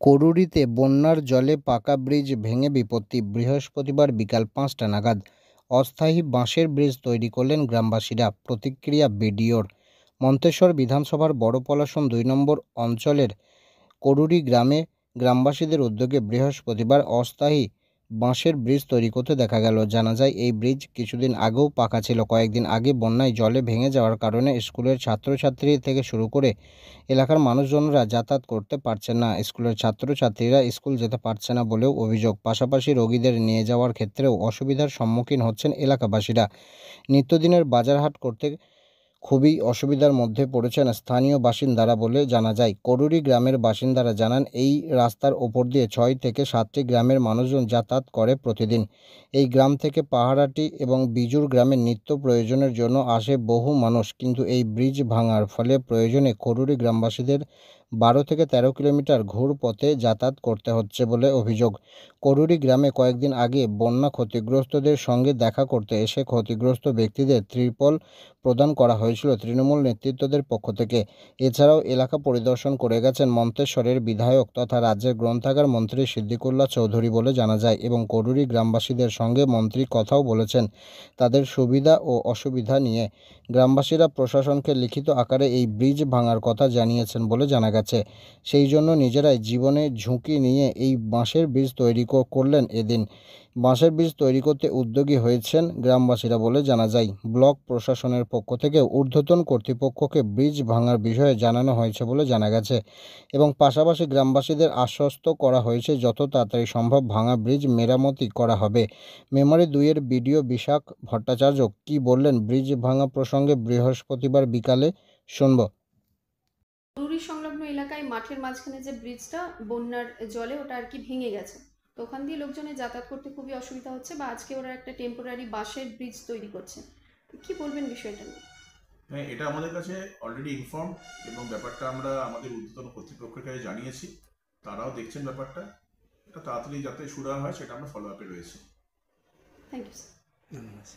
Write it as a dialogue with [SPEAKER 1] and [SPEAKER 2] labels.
[SPEAKER 1] করুরিতে বন্যার জলে পাকা ব্রিজ ভেঙে বিপত্তি। বৃহস্পতিবার বিকাল ৫টা নাগাদ অস্থায়ী বাঁশের ব্রিজ তৈরি করলেন গ্রামবাসীরা। প্রতিক্রিয়া বিডিওর। মন্তেশ্বর বিধানসভার বড় পলাশন ২ নম্বর অঞ্চলের করুরি গ্রামে গ্রামবাসীদের উদ্যোগে বৃহস্পতিবার অস্থায়ী বাঁশের ব্রিজ তৈরি করতে দেখা গেল। জানা যায়, এই ব্রিজ কিছুদিন আগেও পাকা ছিল। কয়েকদিন আগে বন্যায় জলে ভেঙে যাওয়ার কারণে স্কুলের ছাত্রছাত্রী থেকে শুরু করে এলাকার মানুষজনরা যাতায়াত করতে পারছেন না। স্কুলের ছাত্রছাত্রীরা স্কুল যেতে পারছে না বলেও অভিযোগ। পাশাপাশি রোগীদের নিয়ে যাওয়ার ক্ষেত্রেও অসুবিধার সম্মুখীন হচ্ছেন এলাকাবাসীরা। নিত্যদিনের বাজারহাট করতে খুবই অসুবিধার মধ্যে পড়েছেন স্থানীয় বাসিন্দারা বলে জানা যায়। করুরি গ্রামের বাসিন্দারা জানান, এই রাস্তার ওপর দিয়ে ৬ থেকে ৭টি গ্রামের মানুষজন যাতায়াত করে প্রতিদিন। এই গ্রাম থেকে পাহারাটি এবং বিজুর গ্রামের নিত্য প্রয়োজনের জন্য আসে বহু মানুষ, কিন্তু এই ব্রিজ ভাঙার ফলে প্রয়োজনে করুরি গ্রামবাসীদের ১২ থেকে ১৩ কিলোমিটার ঘুর পথে যাতায়াত করতে হচ্ছে বলে অভিযোগ। করুরি গ্রামে কয়েকদিন আগে বন্যা ক্ষতিগ্রস্তদের সঙ্গে দেখা করতে এসে ক্ষতিগ্রস্ত ব্যক্তিদের ত্রিপল প্রদান করা হয়েছিল তৃণমূল নেতৃত্বদের পক্ষ থেকে। এছাড়াও এলাকা পরিদর্শন করে গেছেন মন্তেশ্বরের বিধায়ক তথা রাজ্যের গ্রন্থাগার মন্ত্রী সিদ্দিকুল্লাহ চৌধুরী বলে জানা যায়, এবং করুরি গ্রামবাসীদের সঙ্গে মন্ত্রী কথাও বলেছেন তাদের সুবিধা ও অসুবিধা নিয়ে। গ্রামবাসীরা প্রশাসনকে লিখিত আকারে এই ব্রিজ ভাঙার কথা জানিয়েছেন বলে জানা গেছে। সেই জন্য নিজেরাই জীবনে ঝুঁকি নিয়ে এই বাঁশের ব্রিজ তৈরি করলেন এদিন। বাঁশের ব্রিজ তৈরি করতে উদ্যোগী হয়েছেন গ্রামবাসীরা বলে জানা যায়। ব্লক প্রশাসনের পক্ষ থেকে ঊর্ধ্বতন কর্তৃপক্ষকে ব্রিজ ভাঙার বিষয়ে জানানো হয়েছে বলে জানা গেছে, এবং পাশাপাশি গ্রামবাসীদের আশ্বস্ত করা হয়েছে যত তাড়াতাড়ি সম্ভব ভাঙা ব্রিজ মেরামতি করা হবে। মেমরি ২-এর বিডিও বিশাখ ভট্টাচার্য কী বললেন ব্রিজ ভাঙা প্রসঙ্গে বৃহস্পতিবার বিকালে, শুনব।
[SPEAKER 2] করুরি সংলগ্ন এলাকায় মাঠের মাঝখানে যে ব্রিজটা বন্যার জলে ওটা আর কি ভেঙে গেছে, তো ওখান দিয়ে লোকজনের যাতায়াত করতে খুবই অসুবিধা হচ্ছে, বা আজকে ওরা একটা টেম্পোরারি বাঁশের ব্রিজ তৈরি করছে। কি বলবেন বিষয়টা নিয়ে?
[SPEAKER 3] হ্যাঁ, এটা আমাদের কাছে অলরেডি ইনফর্ম, এবং ব্যাপারটা আমরা আমাদের ঊর্ধ্বতন কর্তৃপক্ষের কাছে জানিয়েছি। তারাও দেখছেন ব্যাপারটা। এটা তাড়াতাড়ি যাতে শুরু হয় সেটা আমরা ফলো আপে রয়েছি।
[SPEAKER 2] Thank you sir.
[SPEAKER 1] ধন্যবাদ।